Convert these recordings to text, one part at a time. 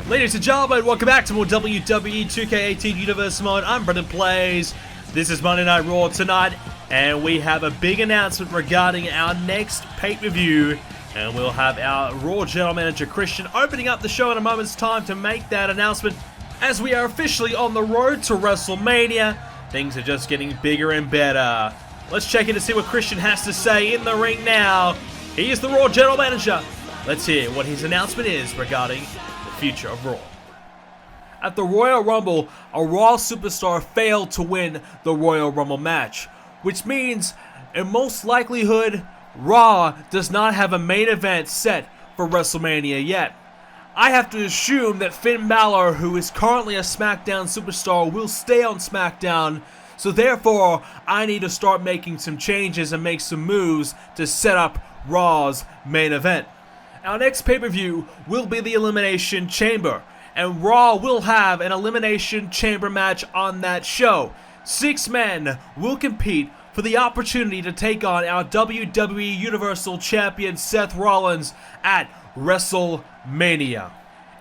Ladies and gentlemen, welcome back to more WWE 2k18 Universe Mode. I'm BrendenPlayz. This is Monday Night Raw tonight, and we have a big announcement regarding our next pay-per-view. And we'll have our Raw General Manager Christian opening up the show in a moment's time to make that announcement. As we are officially on the road to WrestleMania, things are just getting bigger and better. Let's check in to see what Christian has to say in the ring now. He is the Raw General Manager. Let's hear what his announcement is regarding future of Raw. At the Royal Rumble, a Raw superstar failed to win the Royal Rumble match, which means, in most likelihood, Raw does not have a main event set for WrestleMania yet. I have to assume that Finn Balor, who is currently a SmackDown superstar, will stay on SmackDown, so therefore, I need to start making some changes and make some moves to set up Raw's main event. Our next pay-per-view will be the Elimination Chamber, and Raw will have an Elimination Chamber match on that show. 6 men will compete for the opportunity to take on our WWE Universal Champion Seth Rollins at WrestleMania.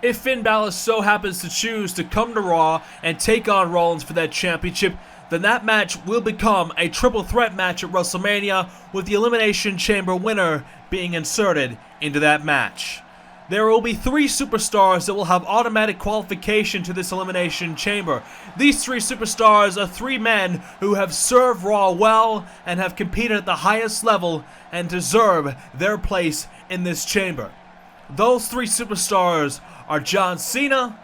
If Finn Balor so happens to choose to come to Raw and take on Rollins for that championship, then that match will become a triple threat match at WrestleMania, with the Elimination Chamber winner being inserted into that match. There will be 3 superstars that will have automatic qualification to this Elimination Chamber. These 3 superstars are 3 men who have served Raw well and have competed at the highest level and deserve their place in this chamber. Those 3 superstars are John Cena,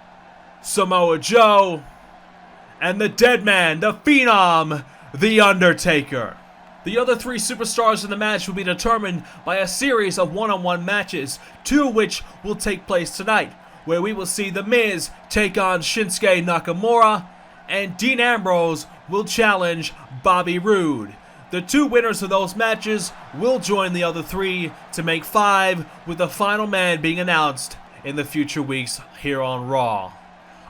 Samoa Joe, and the dead man, the Phenom, The Undertaker. The other 3 superstars in the match will be determined by a series of one-on-one matches, 2 of which will take place tonight, where we will see The Miz take on Shinsuke Nakamura, and Dean Ambrose will challenge Bobby Roode. The 2 winners of those matches will join the other 3 to make 5, with the final man being announced in the future weeks here on Raw.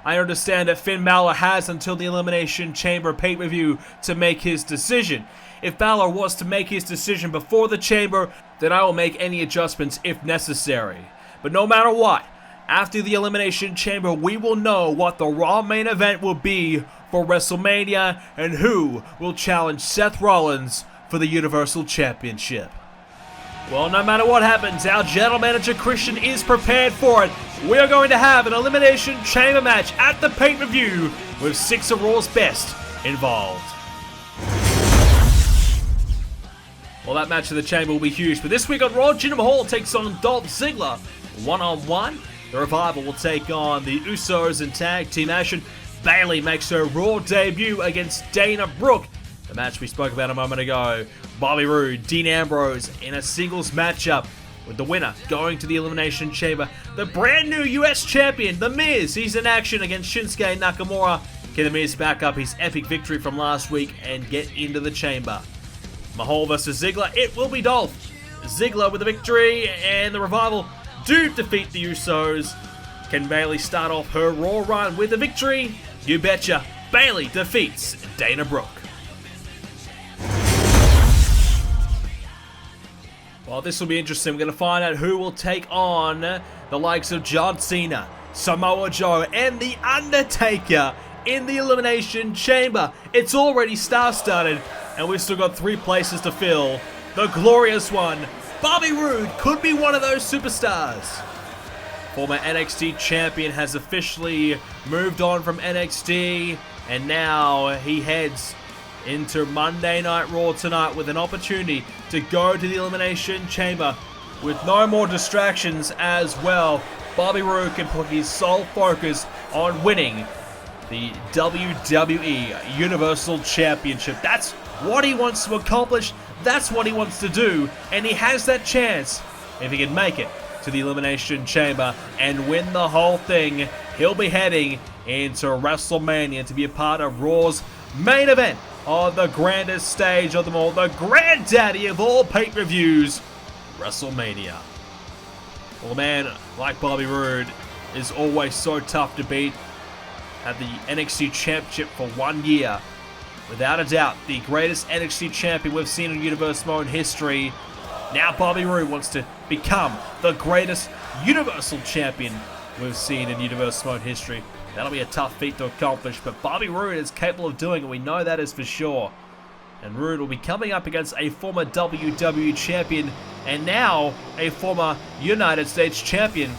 I understand that Finn Balor has until the Elimination Chamber pay-per-view to make his decision. If Balor was to make his decision before the Chamber, then I will make any adjustments if necessary. But no matter what, after the Elimination Chamber, we will know what the Raw main event will be for WrestleMania and who will challenge Seth Rollins for the Universal Championship. Well, no matter what happens, our General Manager Christian is prepared for it. We are going to have an Elimination Chamber match at the pay-per-view with 6 of Raw's best involved. Well, that match of the Chamber will be huge, but this week on Raw, Jinder Mahal takes on Dolph Ziggler one-on-one. The Revival will take on the Usos in tag team action. Bayley makes her Raw debut against Dana Brooke. The match we spoke about a moment ago. Bobby Roode, Dean Ambrose in a singles matchup, with the winner going to the Elimination Chamber. The brand new US Champion, The Miz, he's in action against Shinsuke Nakamura. Can The Miz back up his epic victory from last week and get into the Chamber? Mahal versus Ziggler, it will be Dolph Ziggler with the victory, and the Revival do defeat the Usos. Can Bayley start off her Raw run with a victory? You betcha, Bayley defeats Dana Brooke. Well, this will be interesting. We're going to find out who will take on the likes of John Cena, Samoa Joe, and The Undertaker in the Elimination Chamber. It's already star-studded, and we've still got 3 places to fill. The glorious one, Bobby Roode, could be one of those superstars. Former NXT champion has officially moved on from NXT, and now he heads into Monday Night Raw tonight with an opportunity to go to the Elimination Chamber with no more distractions as well. Bobby Roode can put his sole focus on winning the WWE Universal Championship. That's what he wants to accomplish. That's what he wants to do, and he has that chance if he can make it to the Elimination Chamber and win the whole thing. He'll be heading into WrestleMania to be a part of Raw's main event on the grandest stage of them all, the granddaddy of all pay-per-views, WrestleMania. Well, a man like Bobby Roode is always so tough to beat. Had the NXT Championship for 1 year, without a doubt, the greatest NXT champion we've seen in Universe Mode history. Now Bobby Roode wants to become the greatest Universal Champion we've seen in Universe Mode history. That'll be a tough feat to accomplish, but Bobby Roode is capable of doing it. We know that is for sure. And Roode will be coming up against a former WWE champion and now a former United States champion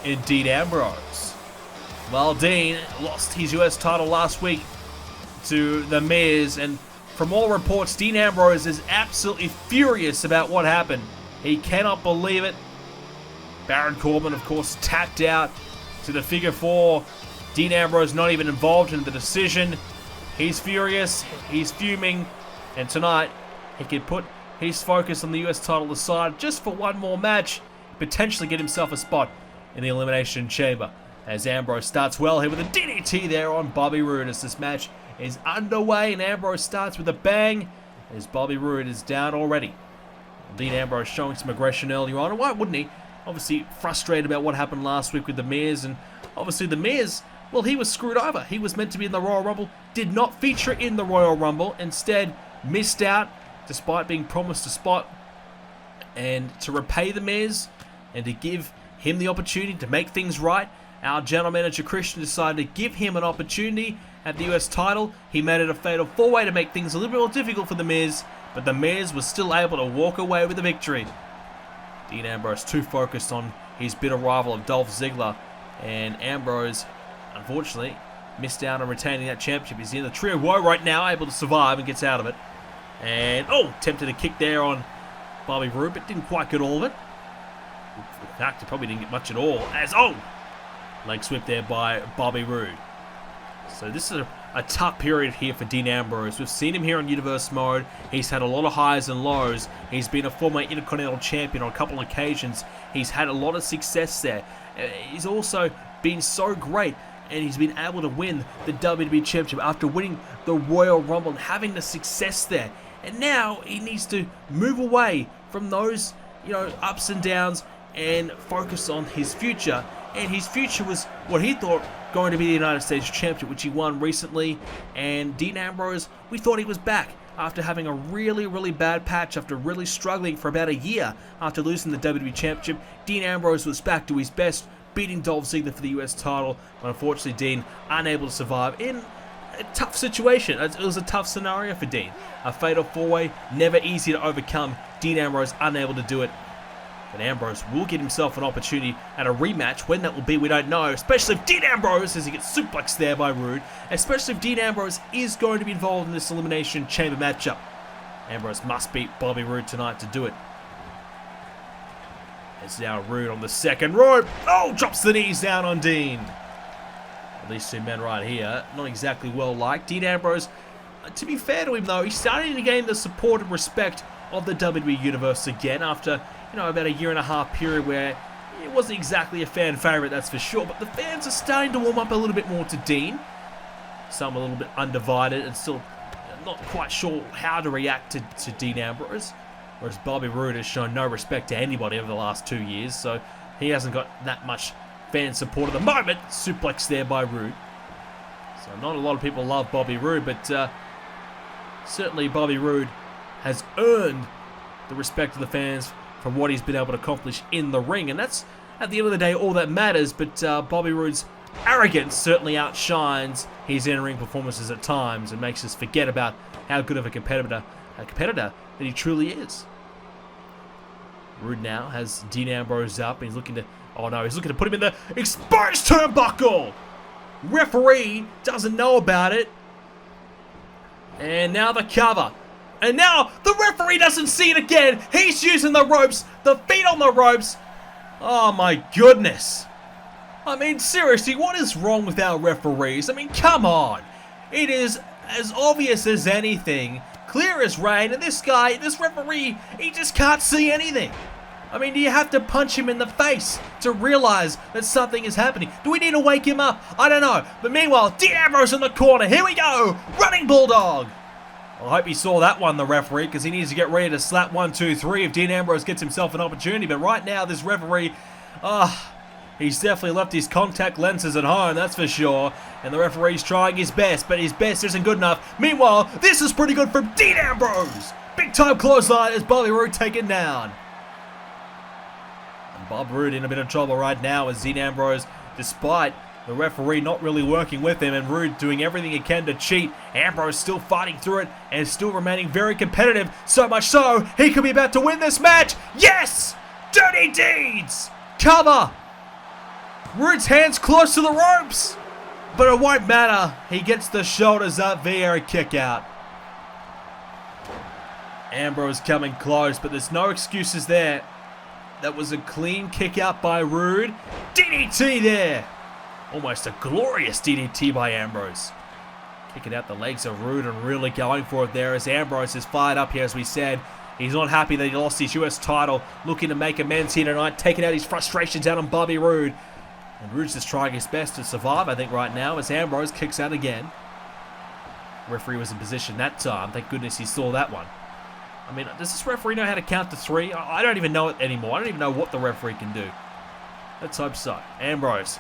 in Dean Ambrose. Well, Dean lost his US title last week to The Miz, and from all reports, Dean Ambrose is absolutely furious about what happened. He cannot believe it. Baron Corbin, of course, tapped out to the figure 4. Dean Ambrose not even involved in the decision. He's furious, he's fuming, and tonight he could put his focus on the US title aside just for one more match, potentially get himself a spot in the Elimination Chamber. As Ambrose starts well here with a DDT there on Bobby Roode as this match is underway, and Ambrose starts with a bang as Bobby Roode is down already. Dean Ambrose showing some aggression earlier on, and why wouldn't he? Obviously frustrated about what happened last week with The Miz, and obviously The Miz, well, he was screwed over. He was meant to be in the Royal Rumble, did not feature in the Royal Rumble, instead missed out despite being promised a spot. And to repay The Miz and to give him the opportunity to make things right, our general manager Christian decided to give him an opportunity at the US title. He made it a fatal 4-way to make things a little bit more difficult for The Miz, but The Miz was still able to walk away with the victory. Dean Ambrose too focused on his bitter rival of Dolph Ziggler, and Ambrose unfortunately missed out on retaining that championship. He's in the Trio Woe right now, able to survive and gets out of it. And attempted a kick there on Bobby Roode, but didn't quite get all of it. In fact, he probably didn't get much at all. As leg sweep there by Bobby Roode. So this is a tough period here for Dean Ambrose. We've seen him here on Universe Mode. He's had a lot of highs and lows. He's been a former Intercontinental Champion on a couple of occasions. He's had a lot of success there. He's also been so great, and he's been able to win the WWE Championship after winning the Royal Rumble and having the success there. And now he needs to move away from those, ups and downs and focus on his future. And his future was what he thought going to be the United States Champion, which he won recently. And Dean Ambrose, we thought he was back after having a really, really bad patch, after really struggling for about a year after losing the WWE Championship. Dean Ambrose was back to his best, beating Dolph Ziggler for the US title. But unfortunately, Dean unable to survive in a tough situation. It was a tough scenario for Dean. A fatal 4-way, never easy to overcome. Dean Ambrose unable to do it. But Ambrose will get himself an opportunity at a rematch. When that will be, we don't know. Especially if Dean Ambrose, as he gets suplexed there by Roode, especially if Dean Ambrose is going to be involved in this Elimination Chamber matchup. Ambrose must beat Bobby Roode tonight to do it. It's now Roode on the second rope. Drops the knees down on Dean. These two men right here, not exactly well liked. Dean Ambrose, to be fair to him though, he's starting to gain the support and respect of the WWE Universe again after, about a 1.5 year period where it wasn't exactly a fan favorite, that's for sure. But the fans are starting to warm up a little bit more to Dean. Some a little bit undivided and still not quite sure how to react to Dean Ambrose. Whereas Bobby Roode has shown no respect to anybody over the last 2 years, so he hasn't got that much fan support at the moment. Suplex there by Roode. So not a lot of people love Bobby Roode, but certainly Bobby Roode has earned the respect of the fans from what he's been able to accomplish in the ring. And that's, at the end of the day, all that matters. But Bobby Roode's arrogance certainly outshines his in-ring performances at times and makes us forget about how good of a competitor that he truly is. Roode now has Dean Ambrose up, and he's looking to put him in the exposed turnbuckle. Referee doesn't know about it. And now the cover. And now the referee doesn't see it again. He's using the ropes, the feet on the ropes. Oh my goodness. I mean, seriously, what is wrong with our referees? I mean, come on. It is as obvious as anything, clear as rain, and this referee, he just can't see anything. I mean, do you have to punch him in the face to realize that something is happening? Do we need to wake him up? I don't know. But meanwhile, Dean Ambrose in the corner. Here we go. Running Bulldog. Well, I hope he saw that one, the referee, because he needs to get ready to slap 1, 2, 3 if Dean Ambrose gets himself an opportunity. But right now, this referee, He's definitely left his contact lenses at home, that's for sure. And the referee's trying his best, but his best isn't good enough. Meanwhile, this is pretty good from Dean Ambrose. Big time clothesline as Bobby Roode taken down. And Bob Roode in a bit of trouble right now as Dean Ambrose, despite the referee not really working with him and Roode doing everything he can to cheat, Ambrose still fighting through it and still remaining very competitive. So much so, he could be about to win this match. Yes! Dirty deeds! Cover! Roode's hands close to the ropes, but it won't matter. He gets the shoulders up via a kick out. Ambrose coming close, but there's no excuses there. That was a clean kick out by Roode. DDT there. Almost a glorious DDT by Ambrose. Kicking out the legs of Roode and really going for it there as Ambrose is fired up here, as we said. He's not happy that he lost his US title. Looking to make amends here tonight, taking out his frustrations out on Bobby Roode. And Roode's just trying his best to survive, I think, right now, as Ambrose kicks out again. Referee was in position that time. Thank goodness he saw that one. I mean, does this referee know how to count to 3? I don't even know it anymore. I don't even know what the referee can do. Let's hope so. Ambrose.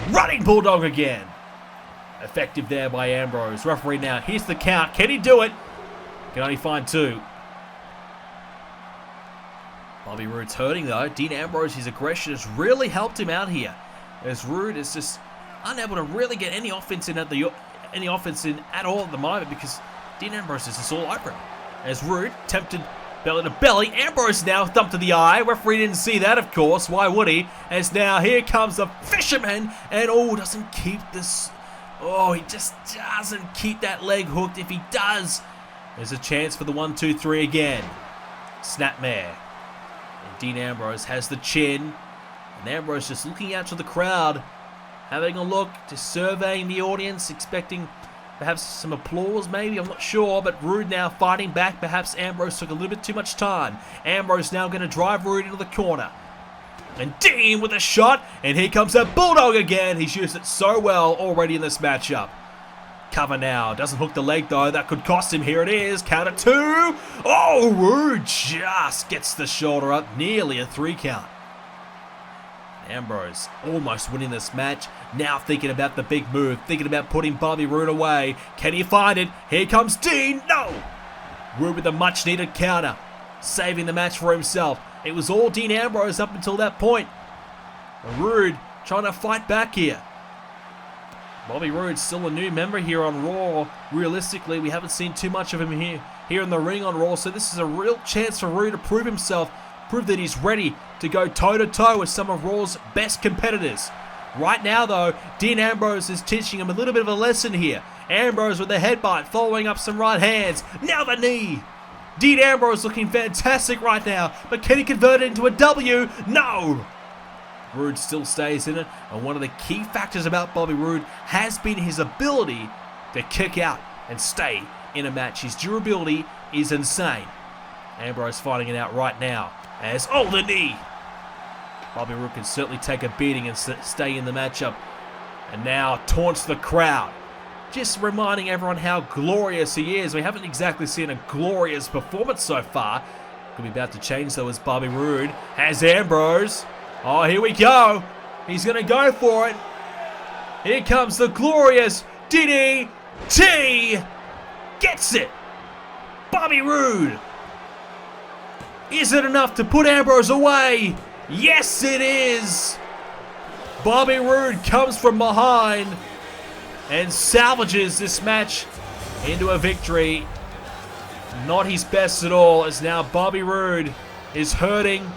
Running Bulldog again. Effective there by Ambrose. Referee now. Here's the count. Can he do it? Can only find 2. Bobby Roode's hurting, though. Dean Ambrose, his aggression has really helped him out here, as Roode is just unable to really get any offense in at all at the moment, because Dean Ambrose is just all over him. As Roode tempted belly to belly, Ambrose now thumped to the eye. Referee didn't see that, of course. Why would he? As now here comes the fisherman, and doesn't keep this. He just doesn't keep that leg hooked. If he does, there's a chance for the 1-2-3 again. Snapmare. And Dean Ambrose has the chin. And Ambrose just looking out to the crowd, having a look, just surveying the audience, expecting perhaps some applause, maybe, I'm not sure. But Roode now fighting back. Perhaps Ambrose took a little bit too much time. Ambrose now going to drive Roode into the corner. And Dean with a shot. And here comes that Bulldog again. He's used it so well already in this matchup. Cover now. Doesn't hook the leg, though. That could cost him. Here it is. Count of 2. Roode just gets the shoulder up. Nearly a 3 count. Ambrose almost winning this match. Now thinking about the big move. Thinking about putting Bobby Roode away. Can he find it? Here comes Dean. No! Roode with a much needed counter. Saving the match for himself. It was all Dean Ambrose up until that point. Roode trying to fight back here. Bobby Roode's still a new member here on Raw. Realistically, we haven't seen too much of him here in the ring on Raw. So this is a real chance for Roode to prove himself. Prove that he's ready to go toe-to-toe with some of Raw's best competitors. Right now, though, Dean Ambrose is teaching him a little bit of a lesson here. Ambrose with the headbutt, following up some right hands. Now the knee. Dean Ambrose looking fantastic right now, but can he convert it into a W? No! Roode still stays in it, and one of the key factors about Bobby Roode has been his ability to kick out and stay in a match. His durability is insane. Ambrose fighting it out right now. As, the knee. Bobby Roode can certainly take a beating and stay in the matchup. And now taunts the crowd. Just reminding everyone how glorious he is. We haven't exactly seen a glorious performance so far. Could be about to change though, as Bobby Roode has Ambrose. Here we go. He's going to go for it. Here comes the glorious DDT. Gets it. Bobby Roode. Is it enough to put Ambrose away? Yes, it is. Bobby Roode comes from behind and salvages this match into a victory. Not his best at all, as now Bobby Roode is hurting.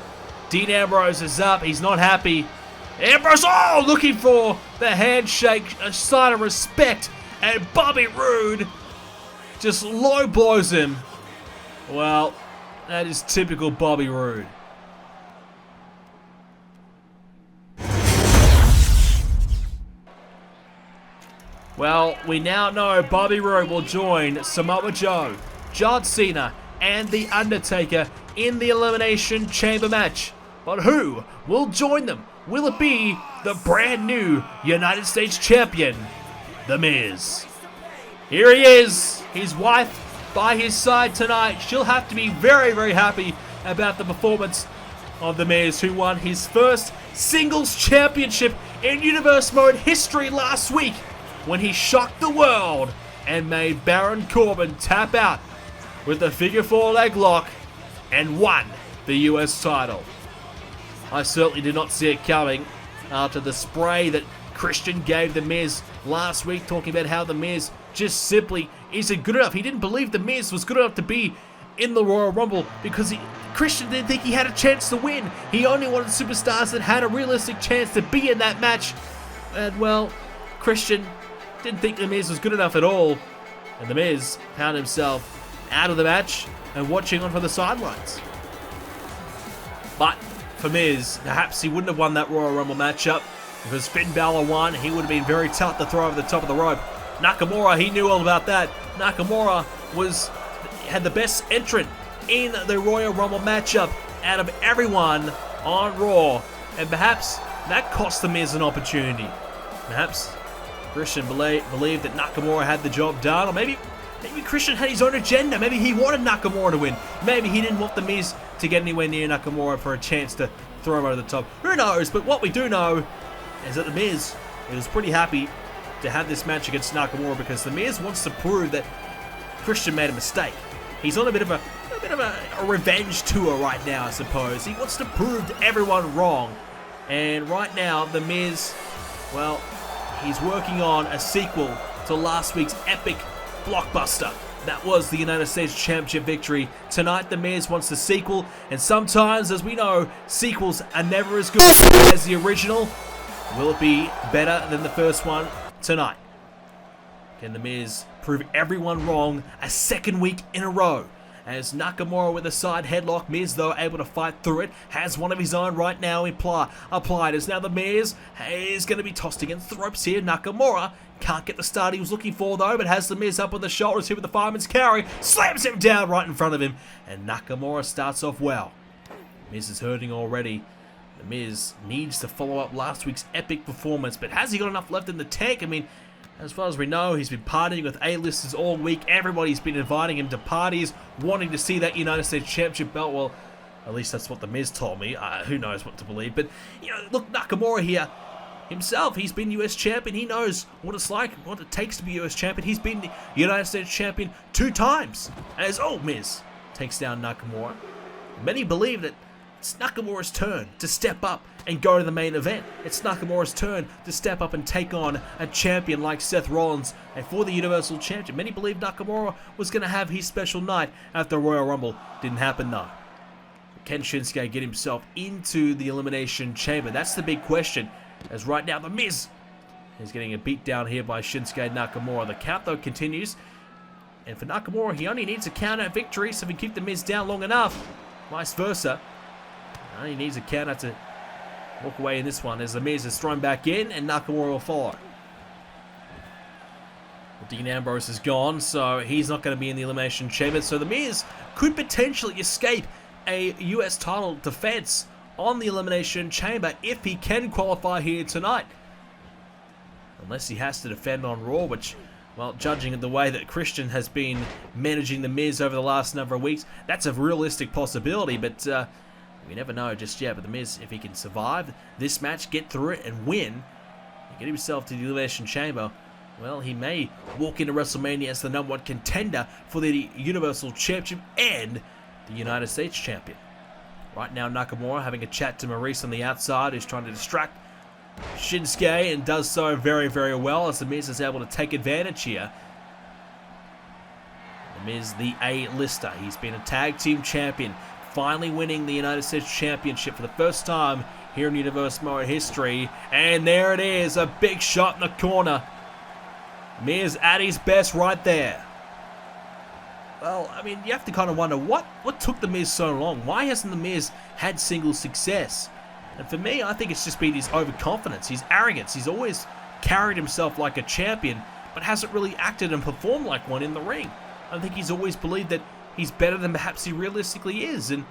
Dean Ambrose is up. He's not happy. Ambrose, looking for the handshake, a sign of respect. And Bobby Roode just low blows him. Well, that is typical Bobby Roode. Well, we now know Bobby Roode will join Samoa Joe, John Cena, and The Undertaker in the Elimination Chamber match. But who will join them? Will it be the brand new United States Champion, The Miz? Here he is, his wife by his side tonight. She'll have to be very, very happy about the performance of The Miz, who won his first singles championship in Universe Mode history last week when he shocked the world and made Baron Corbin tap out with the figure 4 leg lock and won the US title. I certainly did not see it coming after the spray that Christian gave The Miz last week, talking about how The Miz just simply isn't good enough. He didn't believe The Miz was good enough to be in the Royal Rumble because Christian didn't think he had a chance to win. He only wanted superstars that had a realistic chance to be in that match. And well, Christian didn't think The Miz was good enough at all. And The Miz found himself out of the match and watching on from the sidelines. But for Miz, perhaps he wouldn't have won that Royal Rumble matchup because Finn Balor won. He would have been very tough to throw over the top of the rope. Nakamura, he knew all about that. Nakamura had the best entrant in the Royal Rumble matchup out of everyone on Raw. And perhaps that cost The Miz an opportunity. Perhaps Christian believed that Nakamura had the job done, or maybe Christian had his own agenda. Maybe he wanted Nakamura to win. Maybe he didn't want The Miz to get anywhere near Nakamura for a chance to throw him over the top. Who knows? But what we do know is that The Miz is pretty happy to have this match against Nakamura because The Miz wants to prove that Christian made a mistake. He's on a bit of a revenge tour right now, I suppose. He wants to prove to everyone wrong. And right now, The Miz, well, he's working on a sequel to last week's epic blockbuster. That was the United States Championship victory. Tonight, The Miz wants the sequel, and sometimes, as we know, sequels are never as good as the original. Will it be better than the first one tonight? Can The Miz prove everyone wrong a second week in a row? As Nakamura with a side headlock, Miz though able to fight through it, has one of his own right now applied as now The Miz is going to be tossed against the ropes here. Nakamura can't get the start he was looking for though, but has The Miz up on the shoulders here with the fireman's carry, slams him down right in front of him, and Nakamura starts off well. Miz is hurting already. The Miz needs to follow up last week's epic performance, but has he got enough left in the tank? I mean, as far as we know, he's been partying with A-listers all week. Everybody's been inviting him to parties, wanting to see that United States Championship belt. Well, at least that's what The Miz told me. Who knows what to believe. But, you know, look, Nakamura here himself, he's been US champion. He knows what it's like, what it takes to be US champion. He's been the United States champion 2 times. As, Miz takes down Nakamura. Many believe that it's Nakamura's turn to step up and go to the main event. It's Nakamura's turn to step up and take on a champion like Seth Rollins and for the Universal Championship. Many believe Nakamura was going to have his special night after Royal Rumble. Didn't happen though. Can Shinsuke get himself into the Elimination Chamber? That's the big question. As right now, The Miz is getting a beat down here by Shinsuke Nakamura. The count though continues. And for Nakamura, he only needs a count out victory, so if he can keep The Miz down long enough, vice versa. He needs a count out to walk away in this one as The Miz is thrown back in and Nakamura will follow. Dean Ambrose is gone, so he's not going to be in the Elimination Chamber. So The Miz could potentially escape a US title defense on the Elimination Chamber if he can qualify here tonight. Unless he has to defend on Raw, which, well, judging the way that Christian has been managing The Miz over the last number of weeks, that's a realistic possibility, but we never know just yet. But The Miz, if he can survive this match, get through it and win, and get himself to the Elimination Chamber, well, he may walk into WrestleMania as the #1 contender for the Universal Championship and the United States Champion. Right now, Nakamura having a chat to Maurice on the outside, who's trying to distract Shinsuke, and does so very, very well as The Miz is able to take advantage here. The Miz, the A-lister. He's been a tag team champion, finally winning the United States Championship for the first time here in Universe Mode history. And there it is, a big shot in the corner. Miz at his best right there. Well, I mean, you have to kind of wonder, what took The Miz so long? Why hasn't The Miz had single success? And for me, I think it's just been his overconfidence, his arrogance. He's always carried himself like a champion, but hasn't really acted and performed like one in the ring. I think he's always believed that he's better than perhaps he realistically is. And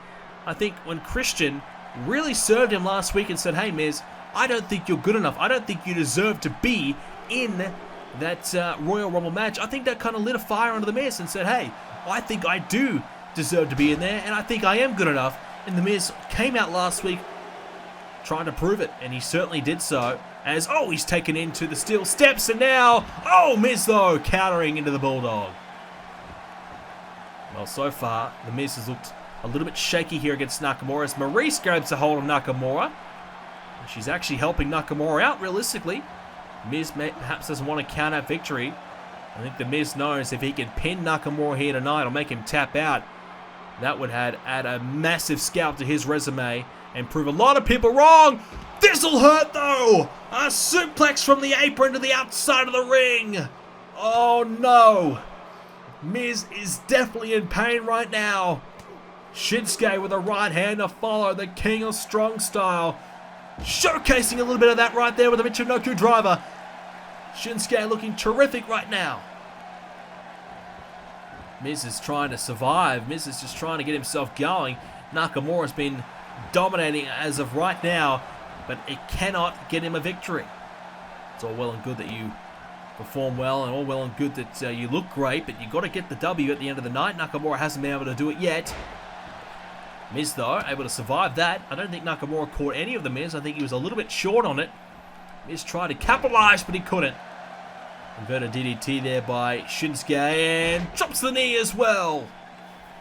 I think when Christian really served him last week and said, hey Miz, I don't think you're good enough. I don't think you deserve to be in that Royal Rumble match. I think that kind of lit a fire under The Miz and said, hey, I think I do deserve to be in there, and I think I am good enough, And The Miz came out last week trying to prove it, and he certainly did so. As, oh, he's taken into the steel steps, and now, oh, Miz, though, countering into the Bulldog. Well, so far, The Miz has looked a little bit shaky here against Nakamura as Maurice grabs a hold of Nakamura. She's actually helping Nakamura out, realistically. Miz perhaps doesn't want to count out victory. I think The Miz knows if he can pin Nakamura here tonight or make him tap out, that would add a massive scalp to his resume and prove a lot of people wrong. This'll hurt, though! A suplex from the apron to the outside of the ring. Oh, no. Miz is definitely in pain right now. Shinsuke with a right hand to follow, the King of Strong Style. Showcasing a little bit of that right there with a Michinoku driver. Shinsuke looking terrific right now. Miz is trying to survive. Miz is just trying to get himself going. Nakamura's been dominating as of right now, but it cannot get him a victory. It's all well and good that you perform well and all well and good that you look great, but you've got to get the W at the end of the night. Nakamura hasn't been able to do it yet. Miz, though, able to survive that. I don't think Nakamura caught any of the Miz. I think he was a little bit short on it. Miz tried to capitalize, but he couldn't. Inverted DDT there by Shinsuke, and drops the knee as well.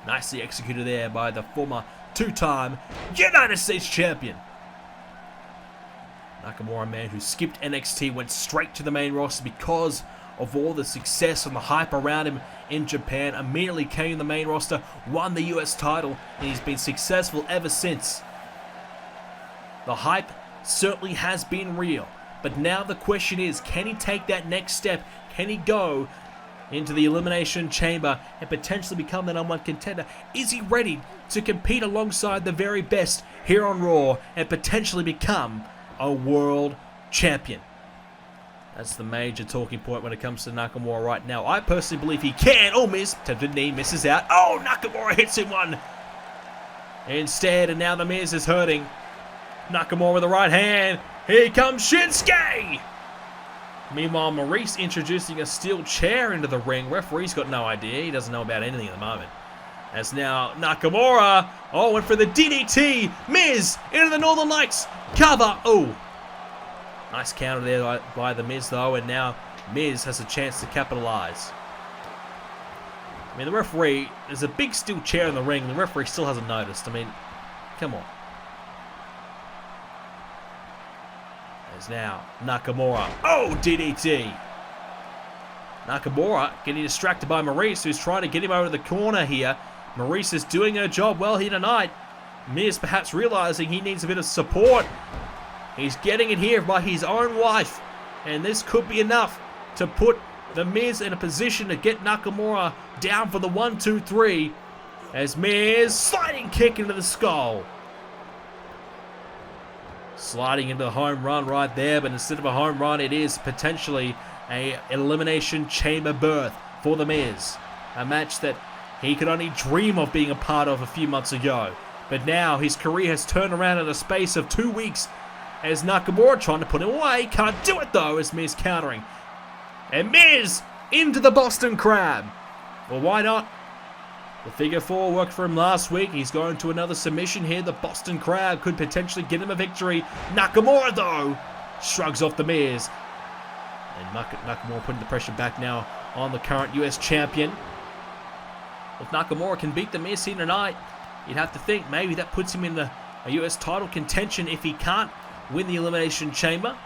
Nicely executed there by the former two-time United States champion. Nakamura, a man who skipped NXT, went straight to the main roster because of all the success and the hype around him in Japan. Immediately came to the main roster, won the US title, and he's been successful ever since. The hype certainly has been real, but now the question is, can he take that next step? Can he go into the Elimination Chamber and potentially become the #1 contender? Is he ready to compete alongside the very best here on Raw and potentially become a world champion? That's the major talking point when it comes to Nakamura right now. I personally believe he can. Oh, Miz, tempted knee, misses out. Oh, Nakamura hits him one instead, and now the Miz is hurting. Nakamura with the right hand. Here comes Shinsuke. Meanwhile, Maurice introducing a steel chair into the ring. Referee's got no idea. He doesn't know about anything at the moment. As now Nakamura, oh, went for the DDT. Miz into the Northern Lights. Cover. Oh, nice counter there by the Miz, though. And now Miz has a chance to capitalize. I mean, the referee, there's a big steel chair in the ring. The referee still hasn't noticed. I mean, come on. There's now Nakamura. Oh, DDT. Nakamura getting distracted by Maurice, who's trying to get him over to the corner here. Maurice is doing her job well here tonight. Miz perhaps realizing he needs a bit of support. He's getting it here by his own wife. And this could be enough to put the Miz in a position to get Nakamura down for the 1, 2, 3. As Miz sliding kick into the skull. Sliding into the home run right there, but instead of a home run, it is potentially a Elimination Chamber berth for the Miz. A match that he could only dream of being a part of a few months ago. But now his career has turned around in a space of 2 weeks as Nakamura trying to put him away. Can't do it though as Miz countering. And Miz into the Boston Crab. Well, why not? The figure 4 worked for him last week. He's going to another submission here. The Boston Crab could potentially get him a victory. Nakamura, though, shrugs off the Miz. And Nakamura putting the pressure back now on the current US champion. If Nakamura can beat the Miz here tonight, you'd have to think maybe that puts him in a US title contention if he can't win the Elimination Chamber.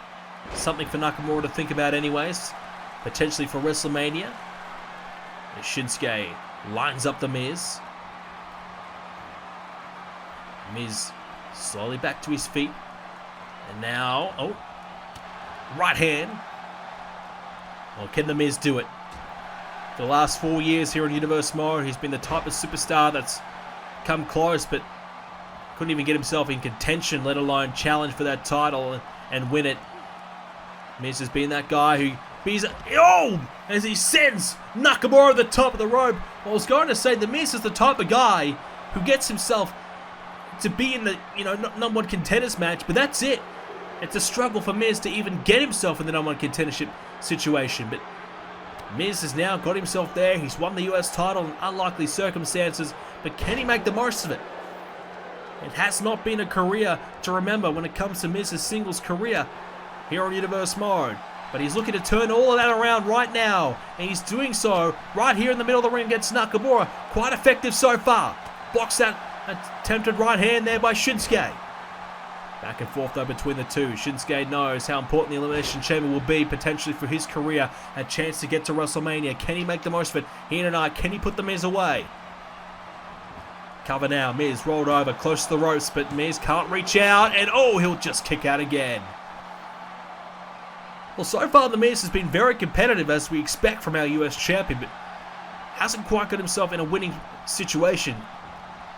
Something for Nakamura to think about anyways. Potentially for WrestleMania. As Shinsuke lines up the Miz. Miz slowly back to his feet. And now, oh, right hand. Well, can the Miz do it? For the last 4 years here on Universe Mode, he's been the type of superstar that's come close, but couldn't even get himself in contention, let alone challenge for that title and win it. Miz has been that guy who as he sends Nakamura at the top of the rope. Well, I was going to say the Miz is the type of guy who gets himself to be in the #1 contenders match, but that's it. It's a struggle for Miz to even get himself in the #1 contendership situation. But Miz has now got himself there. He's won the US title in unlikely circumstances, but can he make the most of it? It has not been a career to remember when it comes to Miz's singles career here on Universe Mode. But he's looking to turn all of that around right now. And he's doing so right here in the middle of the ring against Nakamura. Quite effective so far. Blocks that attempted right hand there by Shinsuke. Back and forth though between the two. Shinsuke knows how important the Elimination Chamber will be potentially for his career. A chance to get to WrestleMania. Can he make the most of it here tonight? Can he put the Miz away? Cover now. Miz rolled over close to the ropes, but Miz can't reach out. And oh, he'll just kick out again. Well, so far the Miz has been very competitive as we expect from our US champion, but hasn't quite got himself in a winning situation.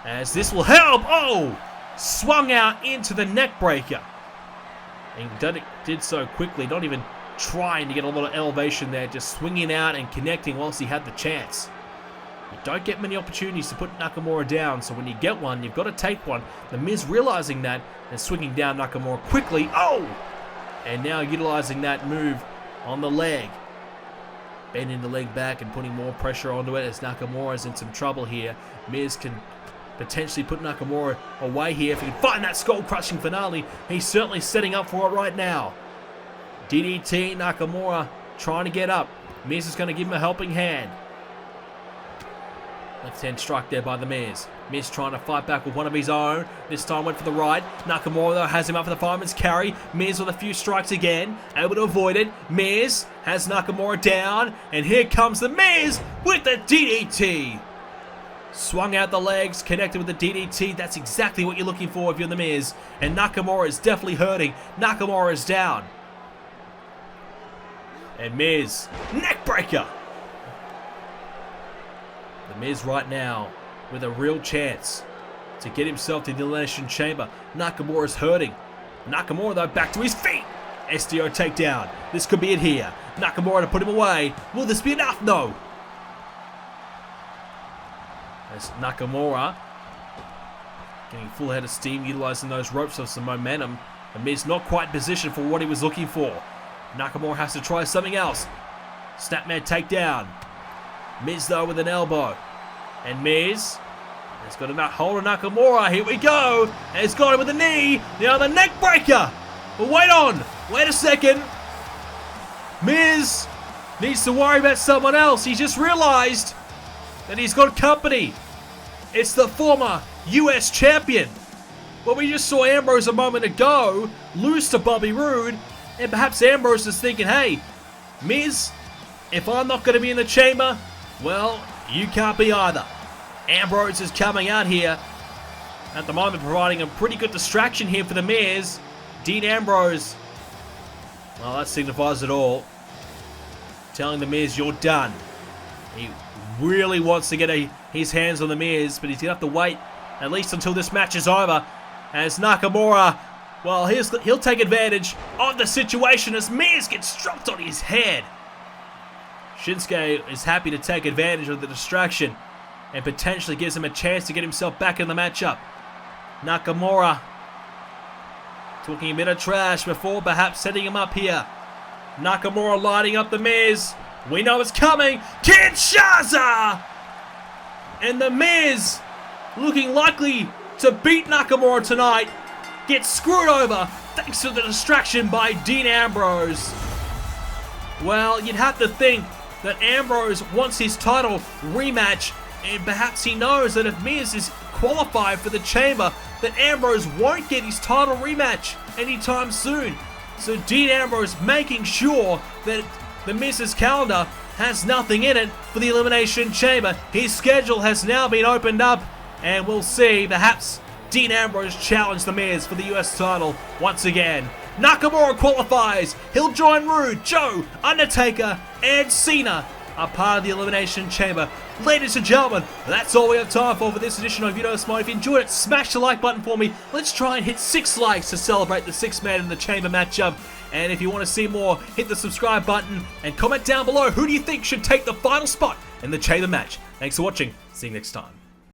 As this will help. Oh! Swung out into the neck breaker. And did so quickly, not even trying to get a lot of elevation there, just swinging out and connecting whilst he had the chance. You don't get many opportunities to put Nakamura down, so when you get one, you've got to take one. The Miz realizing that and swinging down Nakamura quickly. Oh! And now utilizing that move on the leg. Bending the leg back and putting more pressure onto it as Nakamura's in some trouble here. Miz can potentially put Nakamura away here if he can find that skull-crushing finale. He's certainly setting up for it right now. DDT, Nakamura trying to get up. Miz is going to give him a helping hand. Left hand strike there by the Miz. Miz trying to fight back with one of his own. This time went for the right. Nakamura though has him up for the fireman's carry. Miz with a few strikes again. Able to avoid it. Miz has Nakamura down. And here comes the Miz with the DDT. Swung out the legs, connected with the DDT. That's exactly what you're looking for if you're the Miz. And Nakamura is definitely hurting. Nakamura is down. And Miz, neck breaker. The Miz right now with a real chance to get himself to the Elimination Chamber. Nakamura is hurting. Nakamura though back to his feet. SDO takedown. This could be it here. Nakamura to put him away. Will this be enough? No. As Nakamura getting full head of steam, utilizing those ropes of some momentum. The Miz not quite positioned for what he was looking for. Nakamura has to try something else. Snapman takedown. Miz though with an elbow. And Miz has got a hold of Nakamura. Here we go. And he's got him with the knee. Now the neck breaker. But wait a second. Miz needs to worry about someone else. He just realized that he's got company. It's the former US champion. Well, we just saw Ambrose a moment ago lose to Bobby Roode. And perhaps Ambrose is thinking, hey, Miz, if I'm not going to be in the chamber, well, you can't be either. Ambrose is coming out here at the moment, providing a pretty good distraction here for the Miz. Dean Ambrose, well, that signifies it all. Telling the Miz, you're done. He really wants to get his hands on the Miz, but he's going to have to wait at least until this match is over. As Nakamura, well, he'll take advantage of the situation as Miz gets dropped on his head. Shinsuke is happy to take advantage of the distraction and potentially gives him a chance to get himself back in the matchup. Nakamura talking a bit of trash before perhaps setting him up here. Nakamura lighting up the Miz. We know it's coming. Kinshasa! And the Miz, looking likely to beat Nakamura tonight, gets screwed over thanks to the distraction by Dean Ambrose. Well, you'd have to think that Ambrose wants his title rematch, and perhaps he knows that if Miz is qualified for the chamber, that Ambrose won't get his title rematch anytime soon. So Dean Ambrose making sure that the Miz's calendar has nothing in it for the Elimination Chamber. His schedule has now been opened up, and we'll see perhaps Dean Ambrose challenge the Miz for the US title once again. Nakamura qualifies. He'll join Roode, Joe, Undertaker, and Cena are part of the Elimination Chamber. Ladies and gentlemen, that's all we have time for this edition of Universe Mode. If you enjoyed it, smash the like button for me. Let's try and hit 6 likes to celebrate the 6th man in the Chamber matchup. And if you want to see more, hit the subscribe button and comment down below who do you think should take the final spot in the Chamber match. Thanks for watching. See you next time.